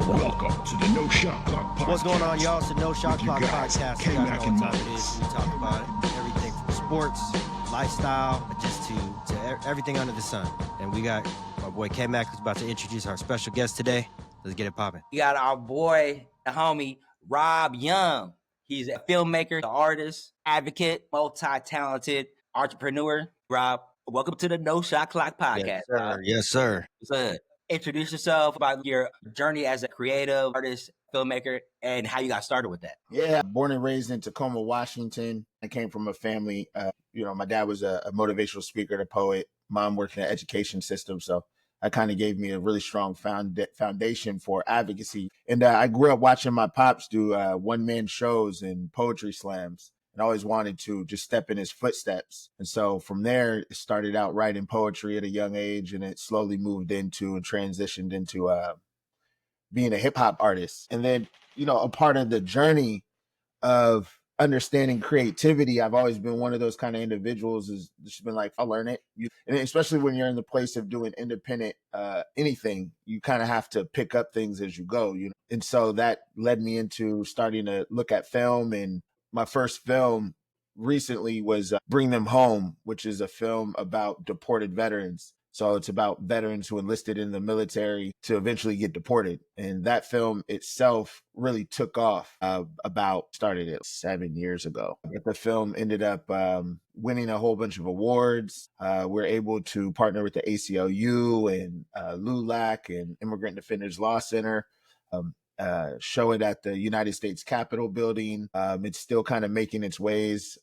Welcome to the No Shot Clock Podcast. What's going on, y'all? It's the No Shot Clock Podcast. You guys Kmac know and what time it Muggz. is. We talk about everything from sports, lifestyle, just to everything under the sun. And we got our boy Kmac who's about to introduce our special guest today. Let's get it popping. We got our boy, the homie, Rob Young. He's a filmmaker, an artist, advocate, multi-talented entrepreneur. Rob, welcome to the No Shot Clock Podcast. Yes, sir. Yes, sir. What's up? Introduce yourself about your journey as a creative artist, filmmaker, and how you got started with that. Yeah, born and raised in Tacoma, Washington. I came from a family, my dad was a motivational speaker, a poet. Mom worked in the education system. So that kind of gave me a really strong foundation for advocacy. And I grew up watching my pops do one-man shows and poetry slams. And I always wanted to just step in his footsteps. And so from there, it started out writing poetry at a young age, and it slowly moved into and transitioned into being a hip hop artist. And then, a part of the journey of understanding creativity, I've always been one of those kind of individuals is just been like, I'll learn it. And especially when you're in the place of doing independent anything, you kind of have to pick up things as you go, And so that led me into starting to look at film. And my first film recently was Bring Them Home, which is a film about deported veterans. So it's about veterans who enlisted in the military to eventually get deported. And that film itself really took off started it 7 years ago. But the film ended up winning a whole bunch of awards. We're able to partner with the ACLU and LULAC and Immigrant Defenders Law Center. Show it at the United States Capitol building. It's still kind of making its ways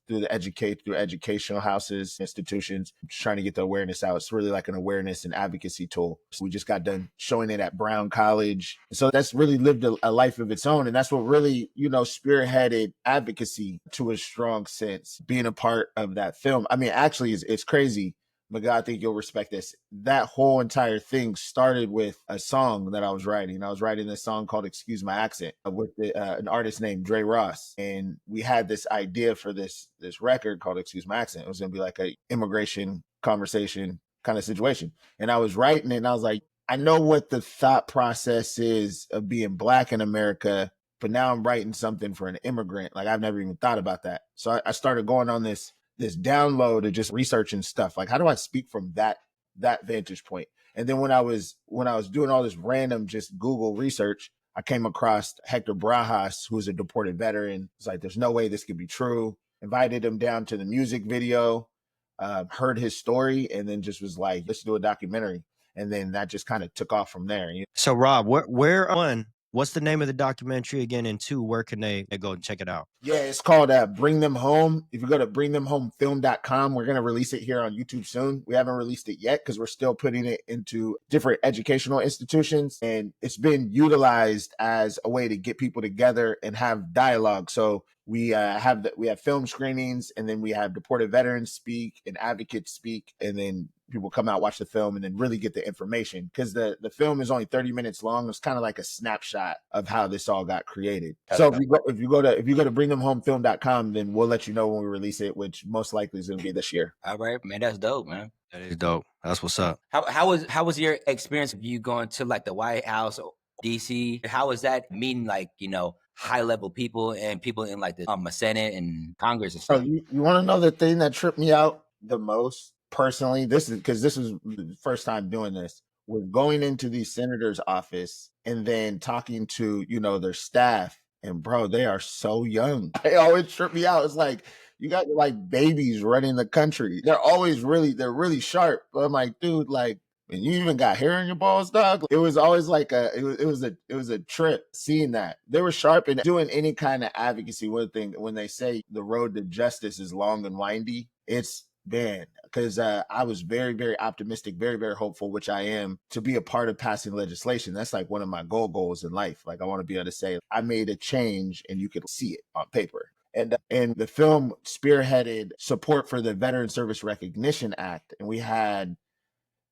through educational houses, institutions, just trying to get the awareness out. It's really like an awareness and advocacy tool. So we just got done showing it at Brown College. So that's really lived a life of its own. And that's what really, spearheaded advocacy to a strong sense, being a part of that film. I mean, actually, it's crazy. But God, I think you'll respect this. That whole entire thing started with a song that I was writing. I was writing this song called Excuse My Accent with an artist named Dre Ross. And we had this idea for this record called Excuse My Accent. It was going to be like a immigration conversation kind of situation. And I was writing it and I was like, I know what the thought process is of being Black in America, but now I'm writing something for an immigrant. Like I've never even thought about that. So I started going on this download of just researching stuff. Like, how do I speak from that vantage point? And then when I was doing all this random just Google research, I came across Hector Barajas, who's a deported veteran. It's like, there's no way this could be true. Invited him down to the music video, heard his story, and then just was like, let's do a documentary. And then that just kind of took off from there. So, Rob, what's the name of the documentary again? And two, where can they go and check it out? Yeah, it's called Bring Them Home. If you go to bringthemhomefilm.com, we're going to release it here on YouTube soon. We haven't released it yet because we're still putting it into different educational institutions. And it's been utilized as a way to get people together and have dialogue. So we have film screenings, and then we have deported veterans speak and advocates speak, and then people come out, watch the film, and then really get the information, because the film is only 30 minutes long. It's kind of like a snapshot of how this all got created. So if you go to bringthemhomefilm.com, then we'll let you know when we release it, which most likely is going to be this year. All right, man, that's dope, man. That is dope. That's what's up. How was your experience of you going to like the White House or DC? How was that meeting like, high level people and people in like the Senate and Congress and stuff? So you want to know the thing that tripped me out the most personally? This is because this was the first time doing this. Was going into the senator's office and then talking to, their staff. And bro, they are so young. They always trip me out. It's like, you got like babies running the country. They're really sharp. But I'm like, dude, like, and you even got hair in your balls, dog. It was always like it was a trip seeing that. They were sharp and doing any kind of advocacy. One thing, when they say the road to justice is long and windy, it's because I was very, very optimistic, very, very hopeful, which I am, to be a part of passing legislation. That's like one of my goals in life. Like, I want to be able to say I made a change and you could see it on paper. And the film spearheaded support for the Veteran Service Recognition Act. And we had,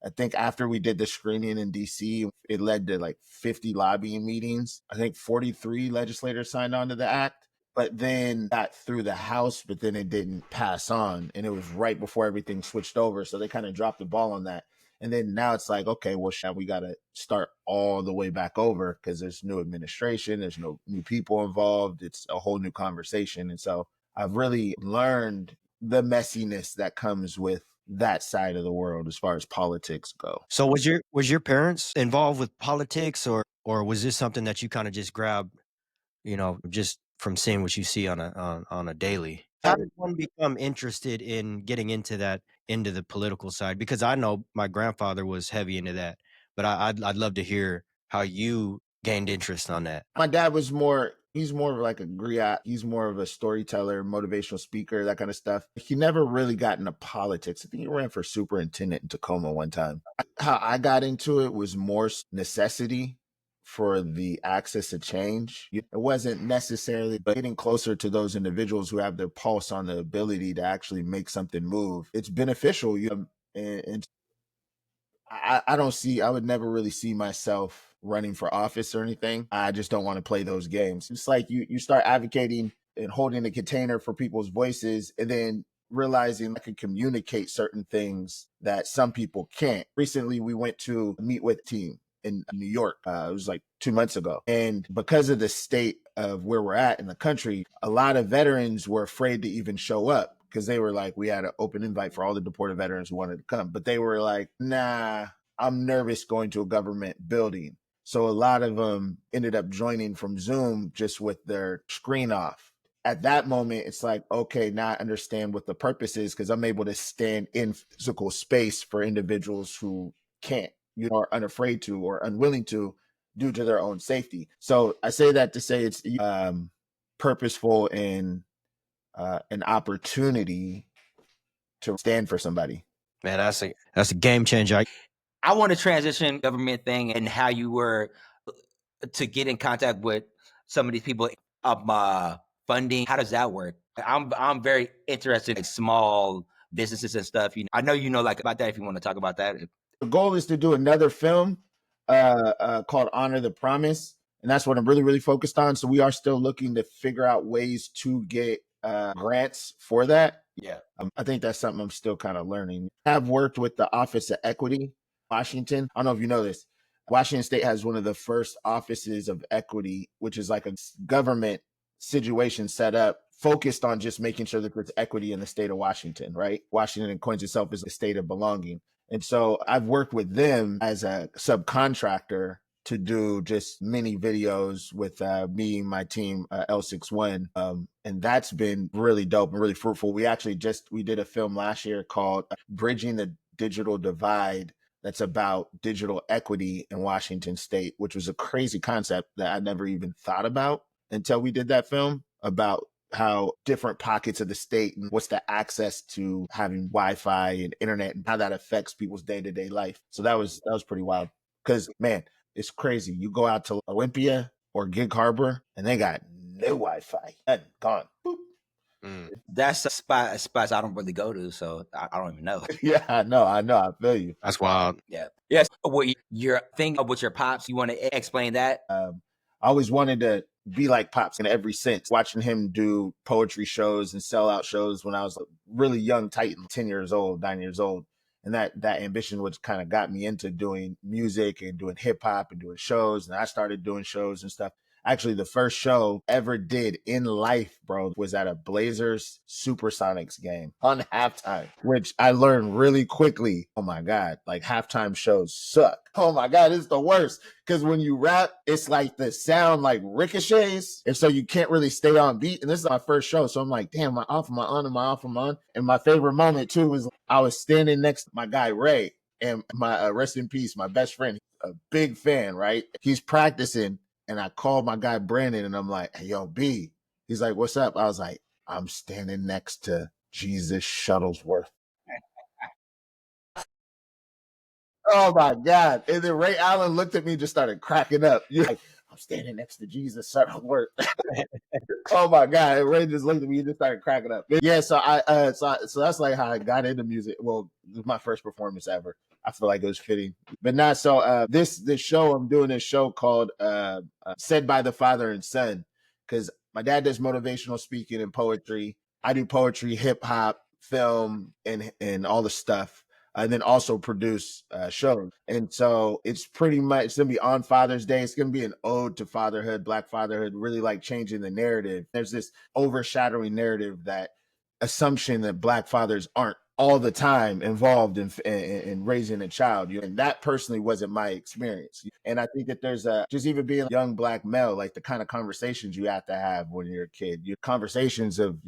I think after we did the screening in DC, it led to like 50 lobbying meetings. I think 43 legislators signed on to the act. But then got through the House, but then it didn't pass on. And it was right before everything switched over. So they kind of dropped the ball on that. And then now it's like, okay, well, we got to start all the way back over because there's new administration, there's no new people involved. It's a whole new conversation. And so I've really learned the messiness that comes with that side of the world as far as politics go. So was your parents involved with politics, or was this something that you kind of just grabbed, just from seeing what you see on a daily? How did one become interested in getting into the political side? Because I know my grandfather was heavy into that, but I'd love to hear how you gained interest on that. My dad was he's more of like a griot. He's more of a storyteller, motivational speaker, that kind of stuff. He never really got into politics. I think he ran for superintendent in Tacoma one time. How I got into it was more necessity for the access to change. It wasn't necessarily, but getting closer to those individuals who have their pulse on the ability to actually make something move. It's beneficial. And I would never really see myself running for office or anything. I just don't want to play those games. It's like you start advocating and holding a container for people's voices and then realizing I can communicate certain things that some people can't. Recently, we went to meet with team in New York. It was like 2 months ago. And because of the state of where we're at in the country, a lot of veterans were afraid to even show up because they were like, we had an open invite for all the deported veterans who wanted to come. But they were like, nah, I'm nervous going to a government building. So a lot of them ended up joining from Zoom just with their screen off. At that moment, it's like, okay, now I understand what the purpose is because I'm able to stand in physical space for individuals who can't, are unafraid to or unwilling to due to their own safety. So I say that to say it's purposeful and an opportunity to stand for somebody. Man, that's a game changer. I want to transition government thing and how you were to get in contact with some of these people funding. How does that work? I'm very interested in small businesses and stuff. I know like about that if you want to talk about that. The goal is to do another film called Honor the Promise. And that's what I'm really, really focused on. So we are still looking to figure out ways to get grants for that. Yeah. I think that's something I'm still kind of learning. I've worked with the Office of Equity, Washington. I don't know if you know this. Washington State has one of the first offices of equity, which is like a government situation set up focused on just making sure that there's equity in the state of Washington, right? Washington coins itself as a state of belonging. And so I've worked with them as a subcontractor to do just mini videos with me and my team, L61. And that's been really dope and really fruitful. We did a film last year called Bridging the Digital Divide. That's about digital equity in Washington State, which was a crazy concept that I never even thought about until we did that film about how different pockets of the state and what's the access to having Wi-Fi and internet and how that affects people's day-to-day life. So that was pretty wild because, man, it's crazy. You go out to Olympia or Gig Harbor and they got no Wi-Fi. Nothing, gone. Boop. That's a spots I don't really go to, so I don't even know. Yeah, I know. I feel you. That's wild. Yeah. Yes. What your thing with your pops? You want to explain that? I always wanted to be like Pops in every sense. Watching him do poetry shows and sellout shows when I was a really young Titan, 10 years old, 9 years old. And that ambition was kind of got me into doing music and doing hip hop and doing shows. And I started doing shows and stuff. Actually, the first show ever did in life, bro, was at a Blazers Supersonics game on halftime, which I learned really quickly. Oh my God, like halftime shows suck. Oh my God, it's the worst. Because when you rap, it's like the sound like ricochets. And so you can't really stay on beat. And this is my first show. So I'm like, damn, am I off? Am I on? Am I off? Am I on? And my favorite moment too was I was standing next to my guy, Ray, and my rest in peace, my best friend, a big fan, right? He's practicing. And I called my guy, Brandon, and I'm like, hey, yo, B. He's like, what's up? I was like, I'm standing next to Jesus Shuttlesworth. Oh, my God. And then Ray Allen looked at me and just started cracking up. You're like, I'm standing next to Jesus Shuttlesworth. Oh, my God. And Ray just looked at me and just started cracking up. Yeah, so so that's like how I got into music. Well, it was my first performance ever. I feel like it was fitting, but not so. This show, I'm doing this show called Said by the Father and Son, because my dad does motivational speaking and poetry. I do poetry, hip hop, film, and all the stuff. and then also produce shows. And so it's pretty much, it's gonna be on Father's Day. It's gonna be an ode to fatherhood, Black fatherhood, really like changing the narrative. There's this overshadowing narrative, that assumption that Black fathers aren't all the time involved in raising a child. And that personally wasn't my experience. And I think that there's just even being a young Black male, like the kind of conversations you have to have when you're a kid, your conversations of,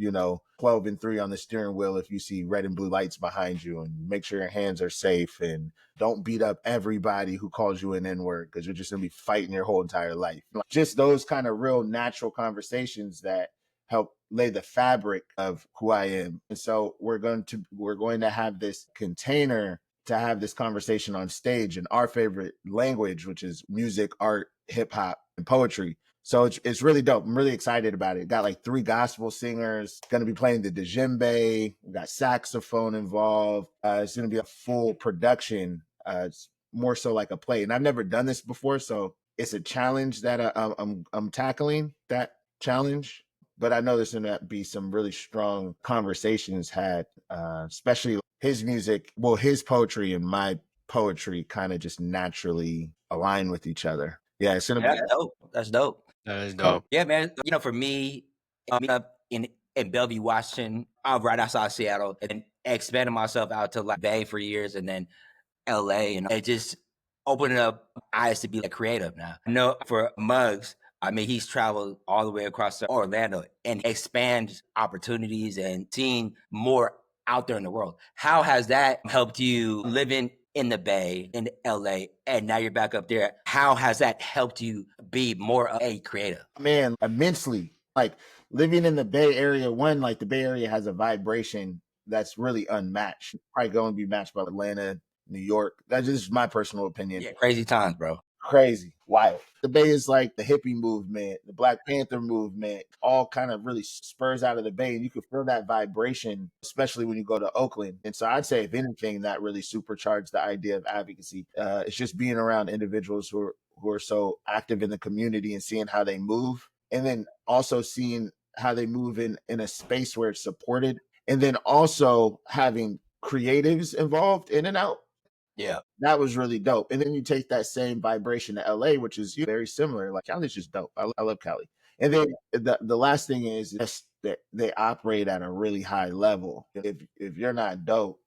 12 and 3 on the steering wheel if you see red and blue lights behind you, and make sure your hands are safe, and don't beat up everybody who calls you an N-word, because you're just going to be fighting your whole entire life. Just those kind of real natural conversations that help lay the fabric of who I am. And so we're going to have this container to have this conversation on stage in our favorite language, which is music, art, hip hop, and poetry. So it's really dope. I'm really excited about it. Got like 3 gospel singers, going to be playing the djembe. We got saxophone involved. It's going to be a full production. It's more so like a play, and I've never done this before, so it's a challenge that I'm tackling. That challenge. But I know there's going to be some really strong conversations had, especially his music, his poetry and my poetry kind of just naturally align with each other. Yeah, it's going to be. That's dope. That's dope. That is dope. Yeah, man. For me, up in Bellevue, Washington, right outside Seattle, and expanded myself out to like Bay for years, and then LA, and it just opening up eyes to be like creative now. I know for Muggz, I mean, he's traveled all the way across to Orlando and expands opportunities and seeing more out there in the world. How has that helped you living in the Bay, in LA, and now you're back up there? How has that helped you be more of a creative? Man, immensely. Like living in the Bay Area, like the Bay Area has a vibration that's really unmatched. Probably going to be matched by Atlanta, New York. That's just my personal opinion. Yeah, crazy times, bro. Crazy, wild. The Bay is like the hippie movement, the Black Panther movement, all kind of really spurs out of the Bay. And you can feel that vibration, especially when you go to Oakland. And so I'd say, if anything, that really supercharged the idea of advocacy. It's just being around individuals who are so active in the community and seeing how they move. And then also seeing how they move in a space where it's supported. And then also having creatives involved in and out. Yeah. That was really dope. And then you take that same vibration to LA, which is very similar. Like Cali's just dope. I love Cali. And then the last thing is that they operate at a really high level. If you're not dope,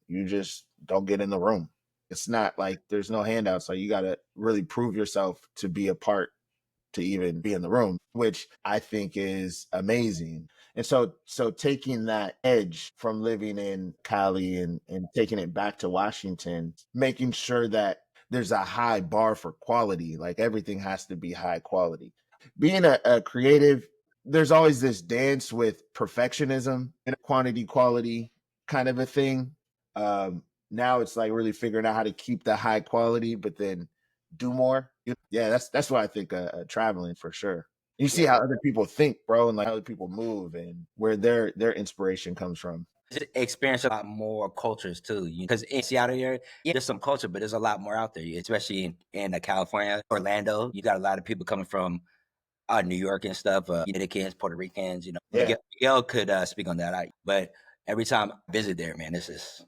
you just don't get in the room. It's not like there's no handouts. Like you got to really prove yourself to be a part, to even be in the room, which I think is amazing. And so taking that edge from living in Cali and taking it back to Washington, making sure that there's a high bar for quality, like everything has to be high quality. Being a creative, there's always this dance with perfectionism and quantity quality kind of a thing. Now it's like really figuring out how to keep the high quality, but then do more. Yeah, that's what I think traveling for sure. You see how other people think, bro, and like how other people move and where their inspiration comes from. Experience a lot more cultures too, because in Seattle here, there's some culture, but there's a lot more out there, especially in California, Orlando. You got a lot of people coming from New York and stuff, Dominicans, Puerto Ricans. Yeah. Miguel could speak on that. But every time I visit there, man, this is.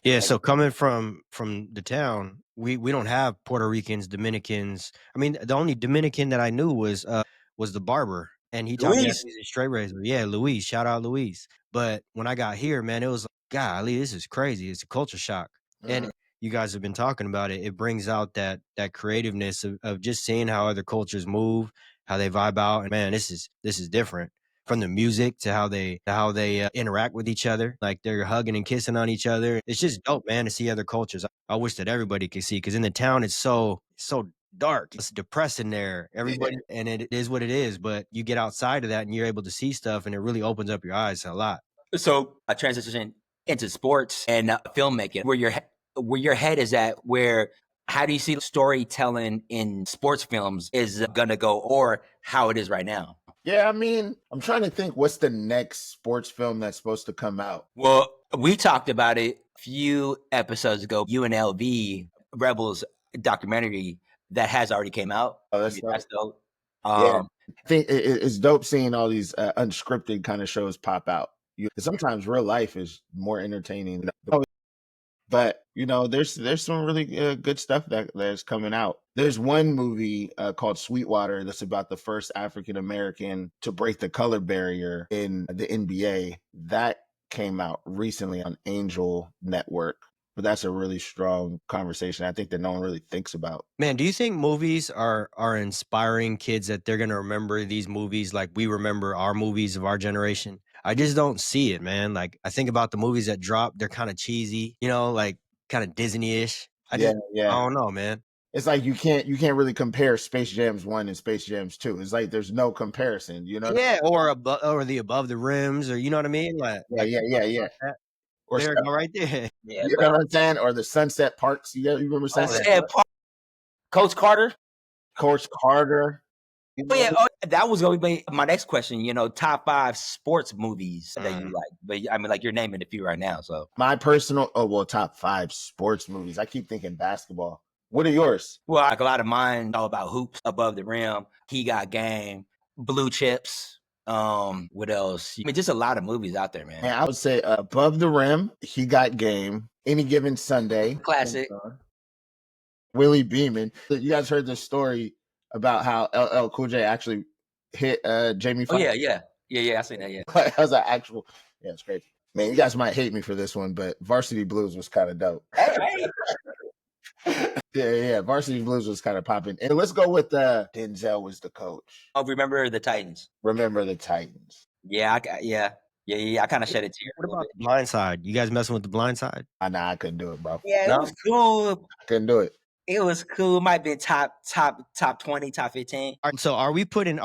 Yeah, so coming from the town, we don't have Puerto Ricans, Dominicans. I mean, the only Dominican that I knew was the barber, and he taught me how to use a straight razor. Yeah, Luis, shout out Luis. But when I got here, man, it was like, golly, this is crazy. It's a culture shock. And you guys have been talking about it. It brings out that creativeness of just seeing how other cultures move, how they vibe out. And man, this is different. From the music to how they interact with each other, like they're hugging and kissing on each other. It's just dope, man, to see other cultures. I wish that everybody could see, because in the town it's so dark. It's depressing there. Everybody, and it is what it is. But you get outside of that and you're able to see stuff, and it really opens up your eyes a lot. So a transition into sports and filmmaking, where your head is at. How do you see storytelling in sports films is gonna go, or how it is right now? Yeah, I mean, I'm trying to think what's the next sports film that's supposed to come out. Well, we talked about it a few episodes ago. UNLV Rebels documentary that has already came out. Oh, that's dope. Yeah, I think it's dope seeing all these unscripted kind of shows pop out. Sometimes real life is more entertaining. But there's some really good stuff that's coming out. There's one movie called Sweetwater that's about the first African American to break the color barrier in the NBA. That came out recently on Angel Network. But that's a really strong conversation, I think, that no one really thinks about. Man, do you think movies are inspiring kids that they're gonna remember these movies like we remember our movies of our generation? I just don't see it, man. Like I think about the movies that drop, they're kind of cheesy, like kind of Disney-ish. I don't know, man. It's like you can't really compare Space Jams 1 and Space Jams 2. It's like there's no comparison, Yeah, or the Above the Rims, or you know what I mean? Like yeah. Or there you go, right there. Yeah, you know what I'm saying? Or the Sunset Parks. You remember Sunset Parks? Coach Carter. Coach Carter. That was going to be my next question. Top 5 sports movies that you like. But I mean, like you're naming a few right now. So my personal, top 5 sports movies. I keep thinking basketball. What are yours? Well, like a lot of mine, all about hoops, Above the Rim, He Got Game, Blue Chips. What else? I mean, just a lot of movies out there, man. Man, I would say Above the Rim, He Got Game, Any Given Sunday, classic. Willie Beeman. You guys heard the story about how LL Cool J actually hit Jamie Foxx? Oh yeah. I seen that. Yeah, that was an actual. Yeah, it's crazy. Man, you guys might hate me for this one, but Varsity Blues was kind of dope. Yeah, Varsity Blues was kind of popping. And let's go with Denzel was the coach. Oh, Remember the Titans. Remember the Titans. Yeah, I kind of shed a tear. What about The Blind Side? You guys messing with The Blind Side? Nah, I couldn't do it, bro. Yeah, it was cool. I couldn't do it. It was cool. It might be top 20, top 15. All right, so are we putting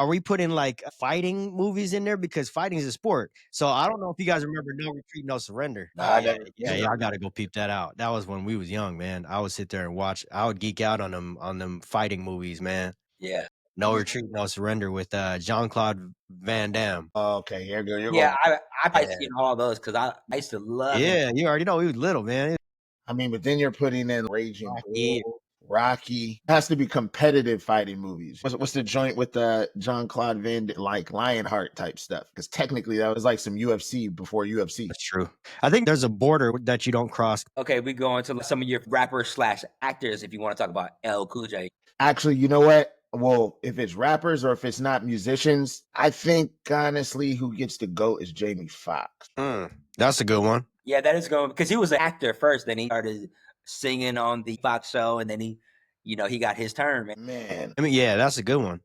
like fighting movies in there, because fighting is a sport? So I don't know if you guys remember No Retreat, No Surrender. Yeah, I gotta go peep that out. That was when we was young, man. I would sit there and watch. I would geek out on them fighting movies, man. Yeah. No Retreat, No Surrender with Jean-Claude Van Damme. Oh, okay, you're good. I probably seen all those because I used to love. Yeah, you already know he was little, man. I mean, but then you're putting in Raging Bull, Rocky. It has to be competitive fighting movies. What's the joint with the Jean-Claude Van Damme, like Lionheart type stuff? Because technically that was like some UFC before UFC. That's true. I think there's a border that you don't cross. Okay, we go into some of your rappers / actors if you want to talk about LL Cool J. Actually, you know what? Well, if it's rappers or if it's not musicians, I think honestly who gets the GOAT is Jamie Foxx. That's a good one. Yeah, that is going, because he was an actor first, then he started singing on the Fox show, and then he got his turn, man. I mean, yeah, that's a good one.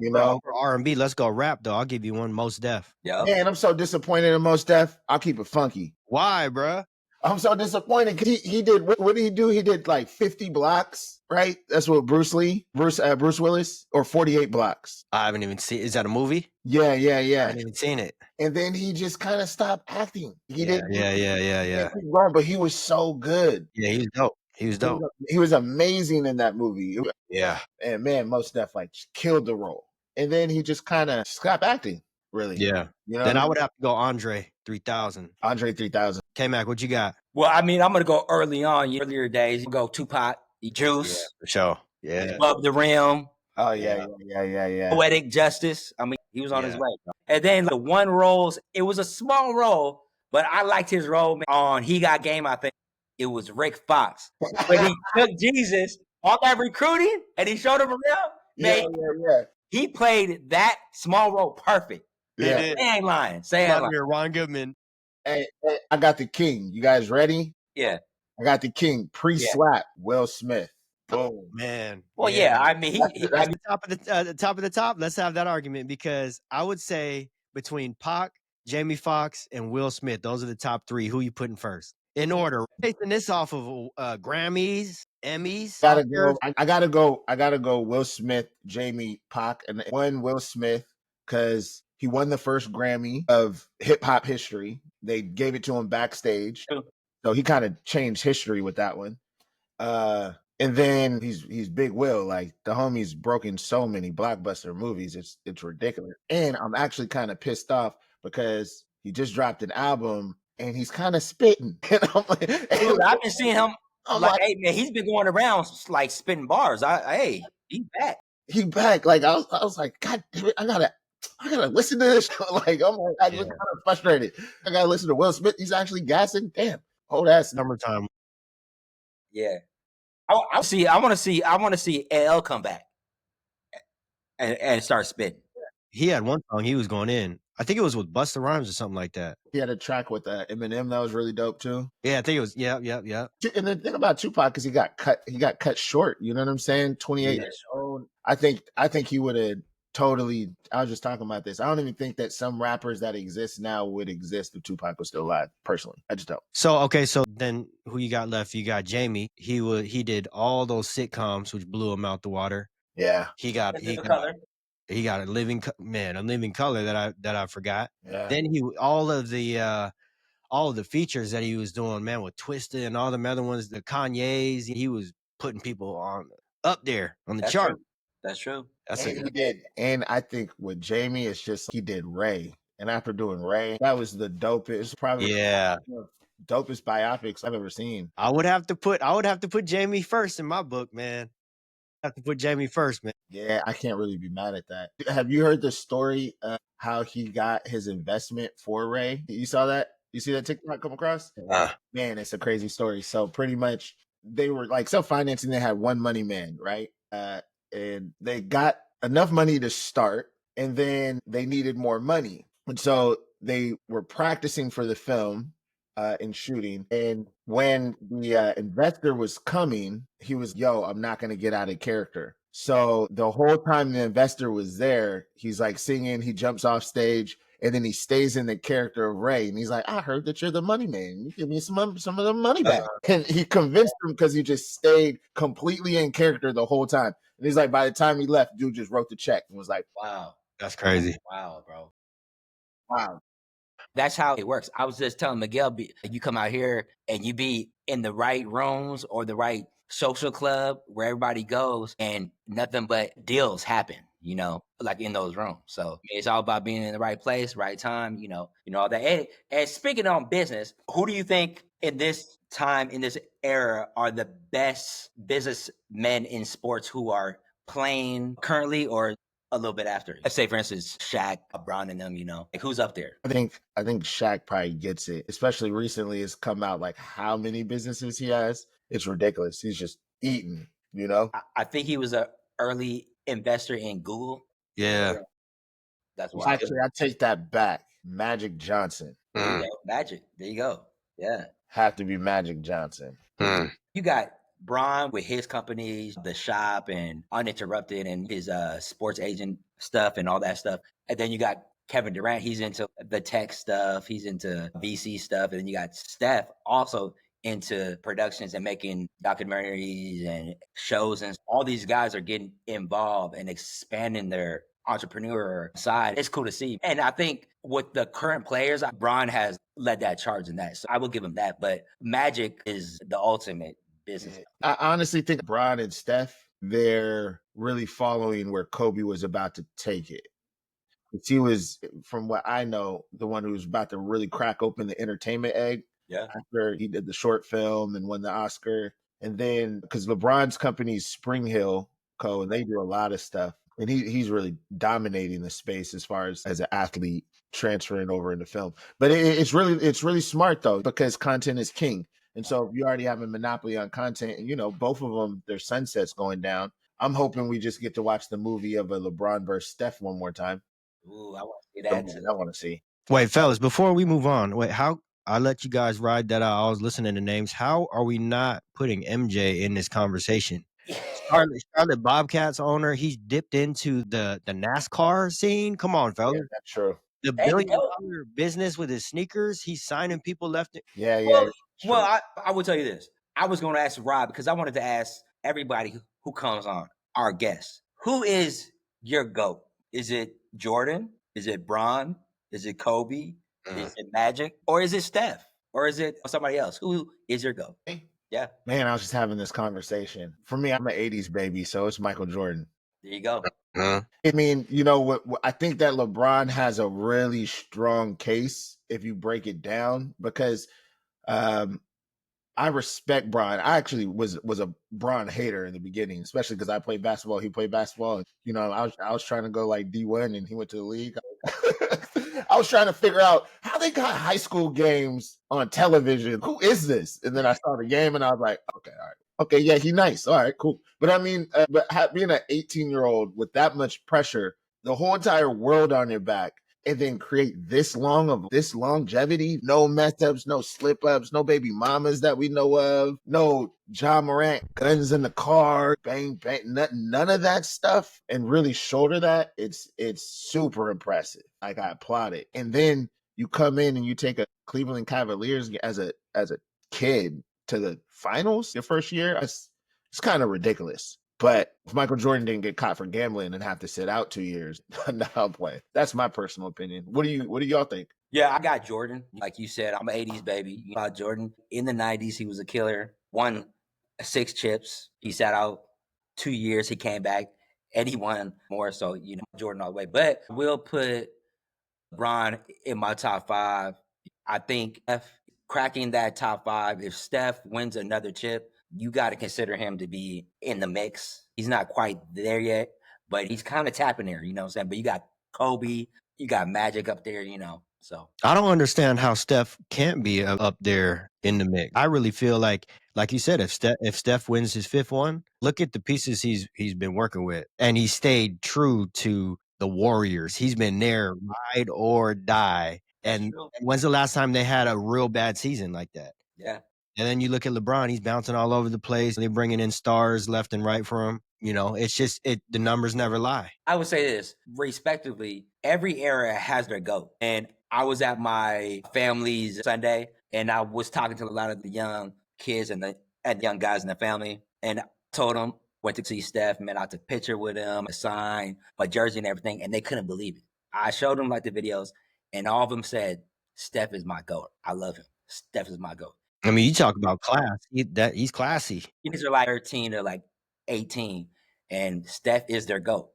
For R&B, let's go rap though. I'll give you one, Mos Def. Yeah. Man, I'm so disappointed in Mos Def. I'll keep it funky. Why, bruh? I'm so disappointed. He did, what did he do? He did like 50 blocks, right? That's what Bruce Willis, or 48 blocks. I haven't even seen. Is that a movie? Yeah. I haven't even seen it. And then he just kind of stopped acting. He didn't. Yeah. Wrong, but he was so good. Yeah, he was dope. He was amazing in that movie. Yeah. And man, Mos Def like killed the role. And then he just kind of stopped acting. Really. Yeah. Then I would have to go Andre 3000. Andre 3000. K-Mac, what you got? Well, I mean, I'm gonna go early on, earlier days. You go Tupac, Juice, For sure. Yeah. Above the Rim. Oh yeah. Poetic Justice. I mean, he was on his way. And then the one roles, it was a small role, but I liked his role on He Got Game. I think it was Rick Fox when he took Jesus on that recruiting and he showed him around. Man, he played that small role perfect. Yeah. Say ain't lying. Say ain't lying. Ron Goodman. Hey, I got the king. You guys ready? Yeah. I got the king. Pre-slap, Will Smith. Boom. Man. Well, yeah. I mean, That's the top of the top. Let's have that argument, because I would say between Pac, Jamie Foxx, and Will Smith, those are the top 3. Who you putting first? In order. Basing this off of Grammys, Emmys. I gotta go. Will Smith, Jamie, Pac, and one Will Smith because he won the first Grammy of hip hop history. They gave it to him backstage, so he kind of changed history with that one. And then he's Big Will. Like the homie's broken so many blockbuster movies, it's ridiculous. And I'm actually kind of pissed off because he just dropped an album and he's kind of spitting. And I'm like, dude, I've been seeing him. I'm like, hey man, he's been going around like spitting bars. Hey, he's back. He back. Like I was like, God damn it, I gotta listen to this. Like I'm kind of frustrated. I gotta listen to Will Smith. He's actually gassing. Damn, hold ass. Summertime. Yeah. I want to see LL come back and start spitting. He had one song he was going in. I think it was with Busta Rhymes or something like that. He had a track with Eminem that was really dope too. Yeah, I think it was. Yeah. And the thing about Tupac is he got cut short. You know what I'm saying? 28 years old. I think he would have totally. I was just talking about this. I don't even think that some rappers that exist now would exist if Tupac was still alive. Personally, I just don't. So okay, so then who you got left? You got Jamie. He did all those sitcoms, which blew him out the water. Yeah. He got a living color that I forgot. Yeah. Then all of the features that he was doing, man, with Twisted and all the other ones, the Kanye's, he was putting people on up there on the chart. True. That's true. He did. And I think with Jamie, it's just he did Ray. And after doing Ray, that was the dopest, probably dopest biopics I've ever seen. I would have to put Jamie first in my book, man. I have to put Jamie first, man. Yeah, I can't really be mad at that. Have you heard the story of how he got his investment for Ray? You saw that? You see that TikTok come across? Man, it's a crazy story. So pretty much they were like self-financing. They had one money man, right? And they got enough money to start, and then they needed more money. And so they were practicing for the film in shooting. And when the investor was coming, he was, yo, I'm not going to get out of character. So the whole time the investor was there, he's like singing, he jumps off stage, and then he stays in the character of Ray. And he's like, I heard that you're the money man. You give me some of the money back. And he convinced him because he just stayed completely in character the whole time. And he's like, by the time he left, dude just wrote the check and was like, wow, that's crazy. Wow, bro. Wow. That's how it works. I was just telling Miguel, you come out here and you be in the right rooms or the right social club where everybody goes and nothing but deals happen, like in those rooms. So it's all about being in the right place, right time, all that. And speaking on business, who do you think in this time, in this era, are the best businessmen in sports who are playing currently or a little bit after? Let's say, for instance, Shaq, LeBron, and them. Like who's up there? I think Shaq probably gets it. Especially recently, it's come out like how many businesses he has. It's ridiculous. He's just eating. I think he was an early investor in Google. Yeah, that's why. Actually, I take that back. Magic Johnson. There you go. Magic. There you go. Yeah, have to be Magic Johnson. You got Bron with his companies, The Shop and Uninterrupted and his sports agent stuff and all that stuff. And then you got Kevin Durant. He's into the tech stuff. He's into VC stuff. And then you got Steph also into productions and making documentaries and shows. And all these guys are getting involved and expanding their entrepreneur side. It's cool to see. And I think with the current players, Bron has led that charge in that. So I will give him that. But Magic is the ultimate business. I honestly think Bron and Steph, they're really following where Kobe was about to take it. He was, from what I know, the one who was about to really crack open the entertainment egg. Yeah. After he did the short film and won the Oscar. And then, because LeBron's company is Spring Hill Co., and they do a lot of stuff. And he's really dominating the space as far as an athlete transferring over into film. But it's really smart, though, because content is king. And so if you already have a monopoly on content, and both of them, their sunsets going down, I'm hoping we just get to watch the movie of a LeBron versus Steph one more time. Ooh, I want to see that. I want to see. Wait, fellas, before we move on, how I let you guys ride that out. I was listening to names. How are we not putting MJ in this conversation? Charlotte Bobcats owner, he's dipped into the NASCAR scene. Come on, fellas. Yeah, that's true. The $1 billion business with his sneakers, he's signing people left. Yeah. Well, I will tell you this. I was going to ask Rob because I wanted to ask everybody who comes on, our guests, who is your GOAT? Is it Jordan? Is it Bron? Is it Kobe? Is it Magic? Or is it Steph? Or is it somebody else? Who is your GOAT? Yeah. Man, I was just having this conversation. For me, I'm an 80s baby, so it's Michael Jordan. There you go. I mean, what I think that LeBron has a really strong case if you break it down, because I respect Bron. I actually was a Bron hater in the beginning, especially because I played basketball. He played basketball. And, I was trying to go like D1 and he went to the league. I was trying to figure out how they got high school games on television. Who is this? And then I saw the game and I was like, okay, all right. Okay, yeah, he nice. All right, cool. But I mean, being an 18-year-old with that much pressure, the whole entire world on your back, and then create this longevity, no mess ups, no slip ups, no baby mamas that we know of, no John Morant guns in the car, bang bang, none of that stuff, and really shoulder that. It's super impressive. Like, I applaud it. And then you come in and you take a Cleveland Cavaliers as a kid to the finals your first year. It's kind of ridiculous. But if Michael Jordan didn't get caught for gambling and have to sit out 2 years, now I'll play. That's my personal opinion. What do y'all think? Yeah, I got Jordan. Like you said, I'm an 80s baby. You know, Jordan. In the 90s, he was a killer. Won 6 chips. He sat out 2 years. He came back and he won more. So, you know, Jordan all the way. But we'll put LeBron in my top 5. I think cracking that top 5, if Steph wins another chip, you got to consider him to be in the mix. He's not quite there yet, but he's kind of tapping there, you know what I'm saying? But you got Kobe, you got Magic up there, you know. So I don't understand how Steph can't be up there in the mix. I really feel like you said, if Steph wins his 5th one, look at the pieces he's been working with, and he stayed true to the Warriors. He's been there, ride or die. And when's the last time they had a real bad season like that? Yeah. And then you look at LeBron; he's bouncing all over the place. They're bringing in stars left and right for him. You know, it's just the numbers never lie. I would say this, respectively, every era has their GOAT. And I was at my family's Sunday, and I was talking to a lot of the young kids and the young guys in the family, and I told them, went to see Steph, man, I took a picture with him, a sign, my jersey and everything, and they couldn't believe it. I showed them like the videos, and all of them said, Steph is my GOAT. I love him. Steph is my GOAT. I mean, you talk about class. He's classy. These are like 13 to like 18, and Steph is their GOAT.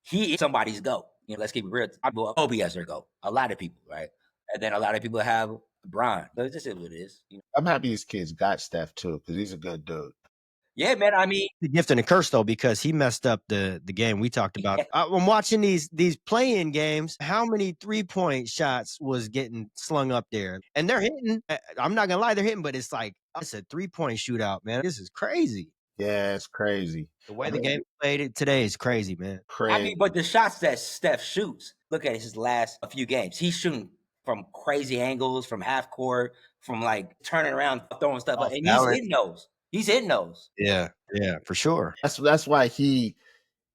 He is somebody's GOAT. You know, let's keep it real. I put Kobe as their GOAT. A lot of people, right? And then a lot of people have Bron. But it just is what it is. You know? I'm happy these kids got Steph too, because he's a good dude. Yeah, man. I mean, the gift and a curse though, because he messed up the game we talked about. I'm watching these play-in games. How many 3-point shots was getting slung up there? And they're hitting. I'm not gonna lie, they're hitting, but it's like it's a 3-point shootout, man. This is crazy. Yeah, it's crazy. The way the game played it today is crazy, man. Crazy. I mean, but the shots that Steph shoots, look at his last few games. He's shooting from crazy angles, from half court, from like turning around, throwing stuff up, and he's hitting those. He's hitting those. Yeah, for sure. That's why he,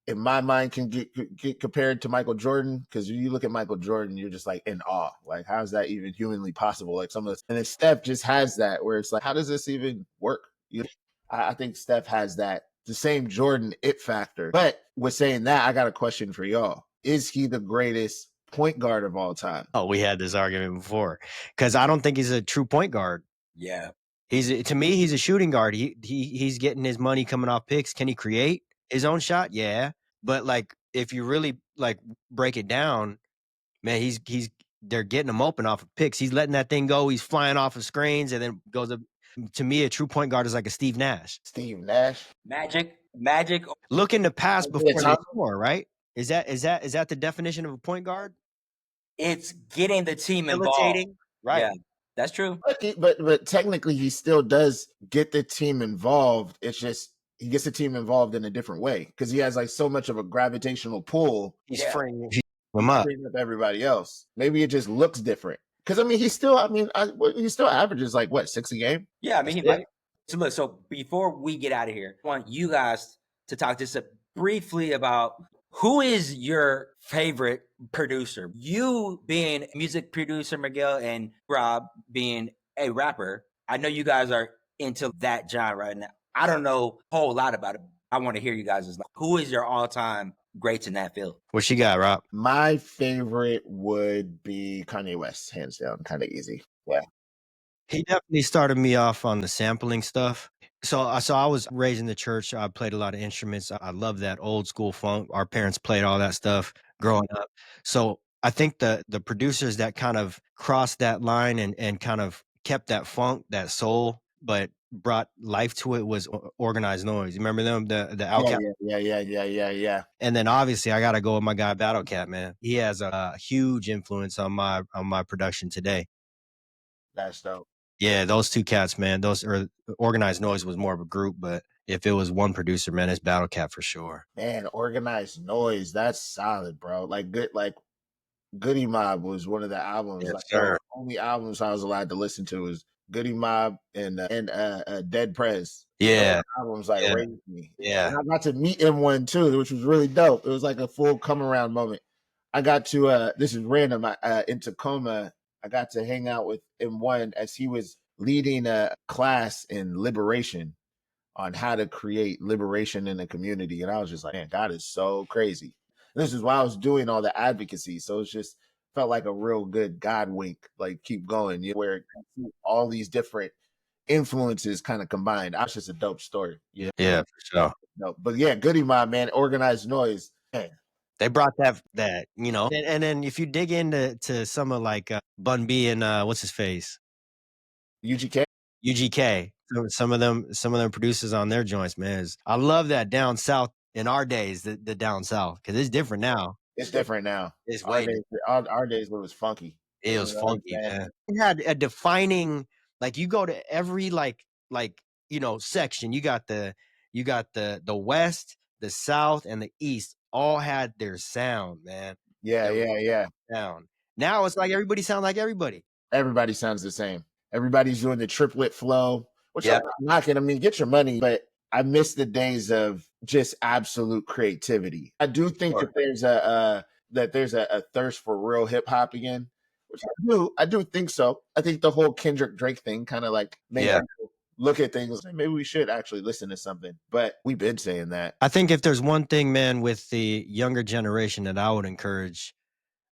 in my mind, can get compared to Michael Jordan, because you look at Michael Jordan, you're just like in awe. Like, how is that even humanly possible? Like, some of this, and then Steph just has that where it's like, how does this even work? You know, I think Steph has that, the same Jordan it factor. But with saying that, I got a question for y'all. Is he the greatest point guard of all time? Oh, we had this argument before, because I don't think he's a true point guard. Yeah. To me, he's a shooting guard. He's getting his money coming off picks. Can he create his own shot? Yeah. But like, if you really like break it down, man, they're getting him open off of picks. He's letting that thing go. He's flying off of screens and then goes up. To me, a true point guard is like a Steve Nash. Magic. Looking to pass before they score, right? Is that the definition of a point guard? It's getting the team involved. Right. Yeah, that's true. But technically, he still does get the team involved. It's just he gets the team involved in a different way, because he has like so much of a gravitational pull. He's freeing them up. Everybody else. Maybe it just looks different. Because I mean, he still averages like what, 6 a game? Yeah, I mean, So look, so before we get out of here, I want you guys to talk just briefly about who is your favorite producer. You being a music producer, Miguel, and Rob being a rapper. I know you guys are into that genre right now. I don't know a whole lot about it. I want to hear you guys. Who is your all-time greats in that field? What you got, Rob? My favorite would be Kanye West, hands down. Kind of easy. Yeah. He definitely started me off on the sampling stuff. So I was raised in the church. I played a lot of instruments. I love that old school funk. Our parents played all that stuff growing up. So I think the producers that kind of crossed that line and kind of kept that funk, that soul, but brought life to it was Organized Noise. You remember them? The Outcast? Yeah. And then obviously I got to go with my guy Battle Cat, man. He has a huge influence on my production today. That's dope. Yeah, those two cats, man. Those or Organized Noise was more of a group, but if it was one producer, man, it's Battle Cat for sure. Man, Organized Noise, that's solid, bro. Like Goody Mob was one of the albums. Yes, Like sir. the only albums I was allowed to listen to was Goody Mob and Dead Prez. Yeah, Albums like yeah, raised me. yeah. And I got to meet M1 too, which was really dope. It was like a full come around moment. I got to this is random. In Tacoma, I got to hang out with M1 as he was leading a class in liberation on how to create liberation in the community. And I was just like, man, God is so crazy. And this is why I was doing all the advocacy. So it's just felt like a real good God wink, like keep going, where all these different influences kind of combined. That's just a dope story. Yeah, for sure. No, but yeah, Goody Mob, man, Organized Noise. Man. They brought that, and then if you dig into some of like Bun B and what's his face, UGK. UGK, some of them producers on their joints, man. I love that down south in our days, the down south, because it's different now. It's different now. It's Our way days, our days when it was funky. It was funky, man. It had a defining, like you go to every section. You got the West, the South, and the East all had their sound, man. Yeah. Sound. Now it's like everybody sounds like everybody. Everybody sounds the same. Everybody's doing the triplet flow, which I'm not knocking. I mean, get your money, but I miss the days of just absolute creativity. I do think that there's a thirst for real hip hop again, which I do think so. I think the whole Kendrick Drake thing kind of like made people look at things like maybe we should actually listen to something. But we've been saying that. I think if there's one thing, man, with the younger generation that I would encourage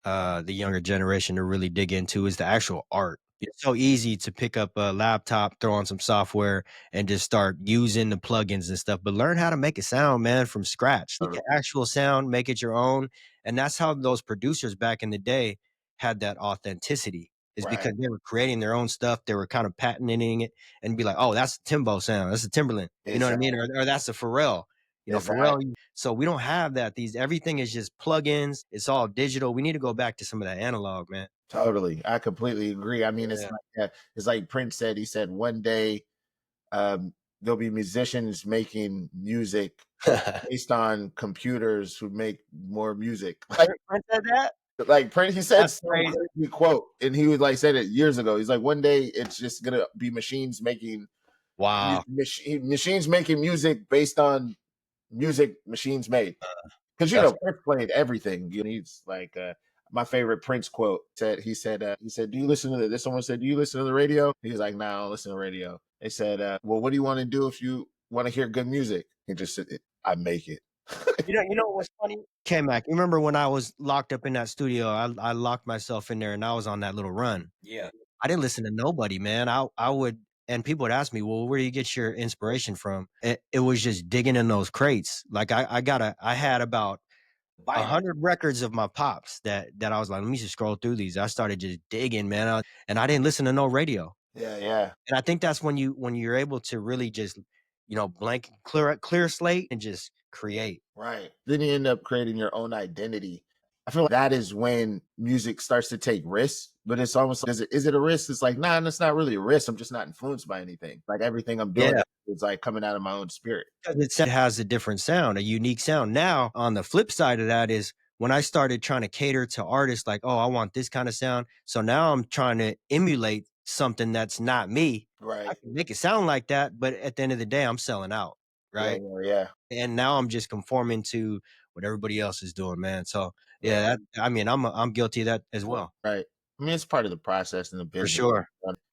the younger generation to really dig into is the actual art. It's so easy to pick up a laptop, throw on some software, and just start using the plugins and stuff. But learn how to make a sound, man, from scratch. Make an actual sound, make it your own. And that's how those producers back in the day had that authenticity. Is because they were creating their own stuff. They were kind of patenting it and be like, oh, that's a Timbo sound. That's a Timberland. You know what I mean? Or that's a Pharrell. Pharrell. So we don't have that. Everything is just plugins. It's all digital. We need to go back to some of that analog, man. Totally. I completely agree. I mean, it's like Prince said. He said one day there'll be musicians making music based on computers who make more music. Like Prince said that? Like Prince, he said some crazy quote, and he was like said it years ago. He's like, one day it's just gonna be machines making machines making music based on music machines made. Because Prince played everything. He's like my favorite Prince quote he said, do you listen to this? Someone said, do you listen to the radio? He was like, no, I don't listen to the radio. They said, well, what do you want to do if you want to hear good music? He just said, I make it. You know what's funny? Kmac, you remember when I was locked up in that studio? I locked myself in there and I was on that little run. Yeah. I didn't listen to nobody, man. I would, and people would ask me, well, where do you get your inspiration from? It was just digging in those crates. Like I had about 100 records of my pops that I was like, let me just scroll through these. I started just digging, man. And I didn't listen to no radio. Yeah. And I think that's when you're able to really just, blank, clear slate and just create. Right. Then you end up creating your own identity. I feel like that is when music starts to take risks, but it's almost like, is it a risk? It's like, nah, that's not really a risk. I'm just not influenced by anything. Like everything I'm doing is like coming out of my own spirit. It has a different sound, a unique sound. Now, on the flip side of that is when I started trying to cater to artists like, oh, I want this kind of sound. So now I'm trying to emulate something that's not me. Right. I can make it sound like that, but at the end of the day, I'm selling out. Right. Yeah. And now I'm just conforming to what everybody else is doing, man. So I'm guilty of that as well. Right. I mean, it's part of the process in the business.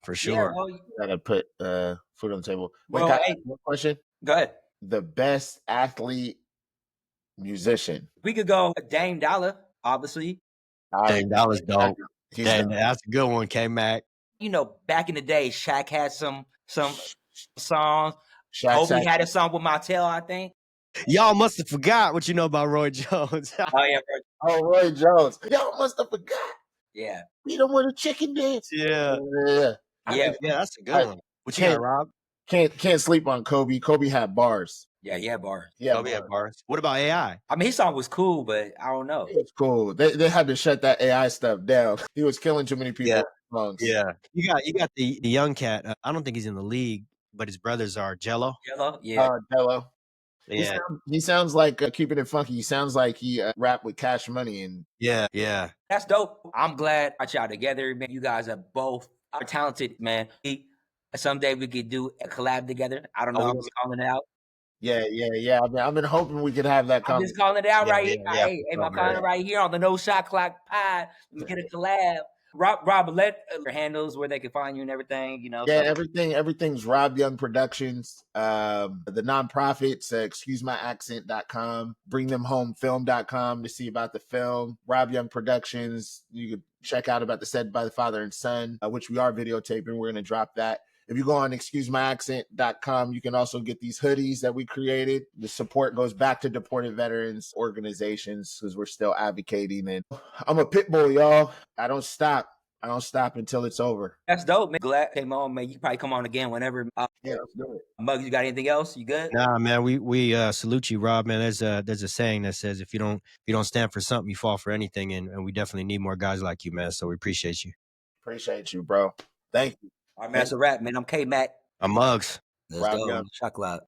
For sure. Yeah, well, you gotta put food on the table. Well, Wait, one question. Go ahead. The best athlete musician. We could go Dame Dollar, obviously. Dame Dollar's dope. That's a good one, Kmac. Back in the day, Shaq had some songs. Kobe had a song with Martell, I think. Y'all must have forgot what you know about Roy Jones. Oh yeah, Roy Jones. Y'all must have forgot. Yeah. You don't want a chicken dance. Yeah. That's a good one. What you got, Rob? Can't sleep on Kobe. Kobe had bars. Yeah, he had bars. Kobe had bars. What about AI? I mean, his song was cool, but I don't know. It's cool. They had to shut that AI stuff down. He was killing too many people. Muggz. Yeah. You got the young cat. I don't think he's in the league, but his brothers are Jello. Yellow, yeah. Dello. Yeah. He sounds like keeping it funky. He sounds like he rapped with Cash Money and Yeah. Yeah. That's dope. I'm glad I y'all together, man. You guys are both are talented, man. Someday we could do a collab together. I don't know. I'm just calling it out. yeah. I've been hoping we could have that I'm conversation. just calling it out Yeah, right yeah, here. yeah, Hey, for I'm sure, calling man. it right here on the No Shot Clock Pod. Let me get a collab. Rob, let your handles where they can find you and everything. You know. Yeah, so. everything's Rob Young Productions. The nonprofits, excusemyaccent.com, bringthemhomefilm.com to see about the film. Rob Young Productions, you could check out about the Said by the Father and Son, which we are videotaping. We're going to drop that. If you go on excusemyaccent.com, you can also get these hoodies that we created. The support goes back to deported veterans organizations because we're still advocating. And I'm a pit bull, y'all. I don't stop until it's over. That's dope, man. Glad came on, man. You can probably come on again whenever. Yeah, let's do it. Muggz, you got anything else? You good? Nah, man, we salute you, Rob, man. There's a saying that says if you don't stand for something, you fall for anything, and we definitely need more guys like you, man. So we appreciate you. Appreciate you, bro. Thank you. All right, man. That's a wrap, man. I'm Kmac. I'm Muggz. Let's Rob go. Young. Shot Clock.